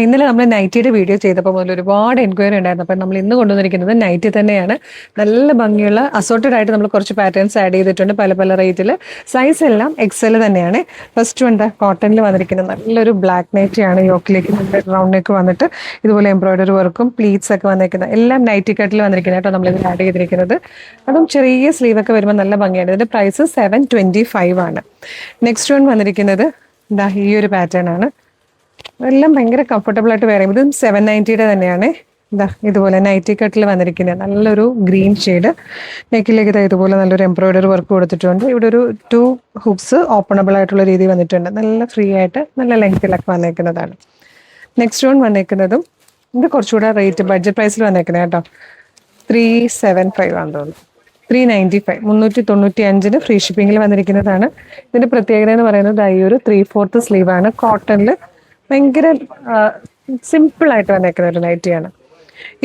ഇന്നലെ നമ്മൾ നൈറ്റിയുടെ വീഡിയോ ചെയ്തപ്പോൾ മുതൽ ഒരുപാട് എൻക്വയറി ഉണ്ടായിരുന്നു. അപ്പം നമ്മൾ ഇന്ന് കൊണ്ടുവന്നിരിക്കുന്നത് നൈറ്റി തന്നെയാണ്. നല്ല ഭംഗിയുള്ള അസോർട്ടഡ് ആയിട്ട് നമ്മൾ കുറച്ച് പാറ്റേൺസ് ആഡ് ചെയ്തിട്ടുണ്ട് പല പല റേറ്റിൽ. സൈസ് എല്ലാം എക്സൽ തന്നെയാണ്. ഫസ്റ്റ് ഉണ്ട് കോട്ടണിൽ വന്നിരിക്കുന്നത് നല്ലൊരു ബ്ലാക്ക് നൈറ്റിയാണ്. യോക്കിലേക്ക് നല്ല റൗണ്ട് നെക്ക് വന്നിട്ട് ഇതുപോലെ എംബ്രോയിഡറി വർക്കും പ്ലീറ്റ്സ് ഒക്കെ വന്നിരിക്കുന്നത് എല്ലാം നൈറ്റി കട്ടിൽ വന്നിരിക്കുന്നത് കേട്ടോ. നമ്മളിത് ആഡ് ചെയ്തിരിക്കുന്നത് അതും ചെറിയ സ്ലീവ് ഒക്കെ വരുമ്പോൾ നല്ല ഭംഗിയാണ്. ഇതിന്റെ പ്രൈസ് 725 ആണ്. നെക്സ്റ്റ് വൺ വന്നിരിക്കുന്നത് ഈ ഒരു പാറ്റേൺ ആണ്. എല്ലാം ഭയങ്കര കംഫർട്ടബിൾ ആയിട്ട് വേറെ. ഇതും 790 തന്നെയാണ്. ഇതുപോലെ നൈറ്റി കട്ടിൽ വന്നിരിക്കുന്നത് നല്ലൊരു ഗ്രീൻ ഷെയ്ഡ്. നെക്കിലേക്ക് ഇതുപോലെ നല്ലൊരു എംബ്രോയിഡറി വർക്ക് കൊടുത്തിട്ടുണ്ട്. ഇവിടെ ഒരു 2 ഹുക്സ് ഓപ്പണബിൾ ആയിട്ടുള്ള രീതി വന്നിട്ടുണ്ട്. നല്ല ഫ്രീ ആയിട്ട് നല്ല ലെങ്ത്തിലൊക്കെ വന്നേക്കുന്നതാണ്. നെക്സ്റ്റ് വൺ വന്നേക്കുന്നതും ഇത് കുറച്ചുകൂടെ റേറ്റ് ബഡ്ജറ്റ് പ്രൈസിൽ വന്നേക്കുന്നത് കേട്ടോ. 375 ആണെന്ന് തോന്നുന്നു. 395 395 ഫ്രീ ഷിപ്പിംഗിൽ വന്നിരിക്കുന്നതാണ്. ഇതിന്റെ പ്രത്യേകത എന്ന് പറയുന്നത് ഈ ഒരു 3/4 സ്ലീവ് ആണ്. കോട്ടണിൽ ഭയങ്കര സിമ്പിൾ ആയിട്ട് വന്നേക്കുന്ന ഒരു നൈറ്റിയാണ്.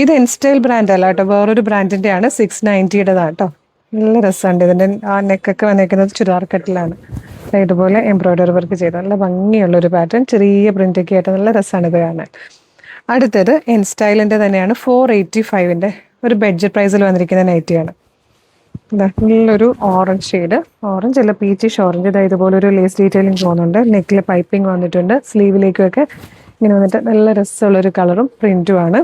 ഇത് ഇൻസ്റ്റൈൽ ബ്രാൻഡ് അല്ല കേട്ടോ, വേറൊരു ബ്രാൻഡിന്റെ ആണ്. 690 കേട്ടോ. നല്ല രസമുണ്ട്. ഇതിന്റെ ആ നെക്കൊക്കെ വന്നേക്കുന്നത് ചുരിദാർ കട്ടിലാണ്. ഇതുപോലെ എംബ്രോയിഡറി വർക്ക് ചെയ്ത് നല്ല ഭംഗിയുള്ള ഒരു പാറ്റേൺ, ചെറിയ പ്രിന്റൊക്കെ ആയിട്ട് നല്ല രസമാണ് ഇത് കാണാൻ. അടുത്തത് ഇൻസ്റ്റൈലിന്റെ തന്നെയാണ്. 485 ഒരു ബഡ്ജറ്റ് പ്രൈസിൽ വന്നിരിക്കുന്ന നൈറ്റിയാണ്. നല്ലൊരു ഓറഞ്ച് ഷെയ്ഡ്, ഓറഞ്ച് അല്ല പീച്ചിഷ് ഓറഞ്ച്. ഇതുപോലെ ഒരു ലേസ് ഡീറ്റെയിലിംഗ് പോകുന്നുണ്ട്. നെക്കിൽ പൈപ്പിംഗ് വന്നിട്ടുണ്ട്. സ്ലീവിലേക്കൊക്കെ ഇങ്ങനെ വന്നിട്ട് നല്ല രസമുള്ളൊരു കളറും പ്രിന്റും ആണ്.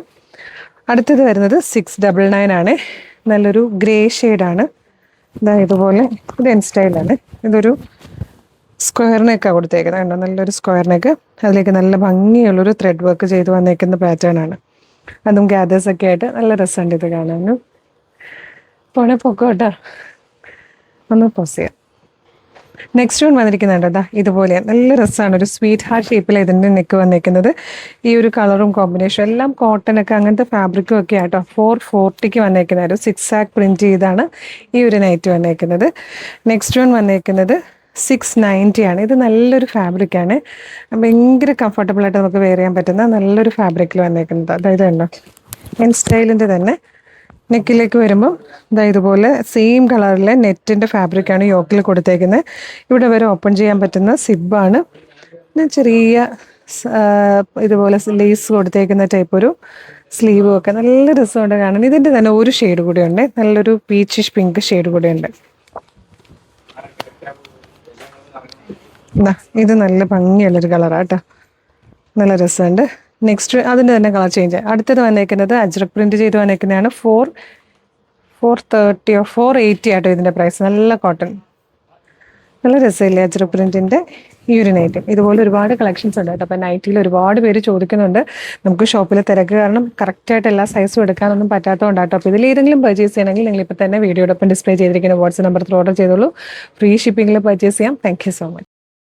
അടുത്തത് വരുന്നത് 699 ആണ്. നല്ലൊരു ഗ്രേ ഷെയ്ഡാണ്. ഇതുപോലെ ഇത് ഇൻസ്റ്റൈലാണ്. ഇതൊരു സ്ക്വയർ നെക്കാണ് കൊടുത്തേക്കുന്നത് കണ്ടോ. നല്ലൊരു സ്ക്വയർ നെക്ക്, അതിലേക്ക് നല്ല ഭംഗിയുള്ളൊരു ത്രെഡ് വർക്ക് ചെയ്ത് വന്നേക്കുന്ന പാറ്റേൺ ആണ്. അതും ഗ്യാദേഴ്സ് ഒക്കെ ആയിട്ട് നല്ല രസമുണ്ട് ഇത് കാണാനും. പൊക്കോട്ടോ ഒന്ന് പോസ് ചെയ്യാം. നെക്സ്റ്റ് വൺ വന്നിരിക്കുന്നുണ്ട് ഇതുപോലെ നല്ല രസമാണ്. ഒരു സ്വീറ്റ് ഹാർട്ട് ഷേപ്പിൽ ഇതിൻ്റെ നെക്ക് വന്നിരിക്കുന്നത്. ഈ ഒരു കളറും കോമ്പിനേഷൻ എല്ലാം കോട്ടൺ ഒക്കെ അങ്ങനത്തെ ഫാബ്രിക്കും ഒക്കെ ആട്ടോ. 440 വന്നേക്കുന്ന ഒരു 6 ആക്ക് പ്രിന്റ് ചെയ്താണ് ഈ ഒരു നൈറ്റ് വന്നേക്കുന്നത്. നെക്സ്റ്റ് വൺ വന്നേക്കുന്നത് 690 ആണ്. ഇത് നല്ലൊരു ഫാബ്രിക്കാണ്. ഭയങ്കര കംഫർട്ടബിൾ ആയിട്ട് നമുക്ക് വെയർ ചെയ്യാൻ പറ്റുന്ന നല്ലൊരു ഫാബ്രിക്കിൽ വന്നേക്കുന്നത്. അതായത് ഉണ്ടോ എൻ സ്റ്റൈലിൻ്റെ തന്നെ. നെക്കിലേക്ക് വരുമ്പോൾ ഇതുപോലെ സെയിം കളറിലെ നെറ്റിൻ്റെ ഫാബ്രിക്കാണ് യോക്കിൽ കൊടുത്തേക്കുന്നത്. ഇവിടെ വരെ ഓപ്പൺ ചെയ്യാൻ പറ്റുന്ന സിബാണ്. ചെറിയ ഇതുപോലെ ലേസ് കൊടുത്തേക്കുന്ന ടൈപ്പ് ഒരു സ്ലീവും ഒക്കെ നല്ല രസമുണ്ട് കാണാൻ. ഇതിൻ്റെ തന്നെ ഒരു ഷെയ്ഡ് കൂടെ ഉണ്ട്, നല്ലൊരു പീച്ചിഷ് പിങ്ക് ഷെയ്ഡ് കൂടെ ഉണ്ട്. ഇത് നല്ല ഭംഗിയുള്ളൊരു കളറാട്ടോ, നല്ല രസമുണ്ട്. നെക്സ്റ്റ് അതിൻ്റെ തന്നെ കളർ ചേഞ്ച്. അടുത്തത് വന്നേക്കുന്നത് അജ്രക് പ്രിന്റ് ചെയ്ത് വന്നേക്കുന്നതാണ്. 430 480 ആട്ടോ ഇതിൻ്റെ പ്രൈസ്. നല്ല കോട്ടൺ, നല്ല രസമില്ലേ അജ്രക് പ്രിന്റിൻ്റെ ഈ ഒരു നൈറ്റ്. ഇതുപോലെ ഒരുപാട് കളക്ഷൻസ് ഉണ്ട് കേട്ടോ. അപ്പം നൈറ്റിൽ ഒരുപാട് പേര് ചോദിക്കുന്നുണ്ട്. നമുക്ക് ഷോപ്പിൽ തിരക്ക് കാരണം കറക്റ്റായിട്ട് എല്ലാ സൈസും എടുക്കാനൊന്നും പറ്റാത്തതുകൊണ്ടാട്ടോ. അപ്പോൾ ഇതിൽ ഏതെങ്കിലും പർച്ചേസ് ചെയ്യണമെങ്കിൽ നിങ്ങൾ ഇപ്പോൾ തന്നെ വീഡിയോടൊപ്പം ഡിസ്പ്ലേ ചെയ്തിരിക്കുന്ന വാട്സ്ആപ്പ് നമ്പർ ഓർഡർ ചെയ്തോളൂ. ഫ്രീ ഷിപ്പിംഗിൽ പർച്ചേസ് ചെയ്യാം. Thank you so much.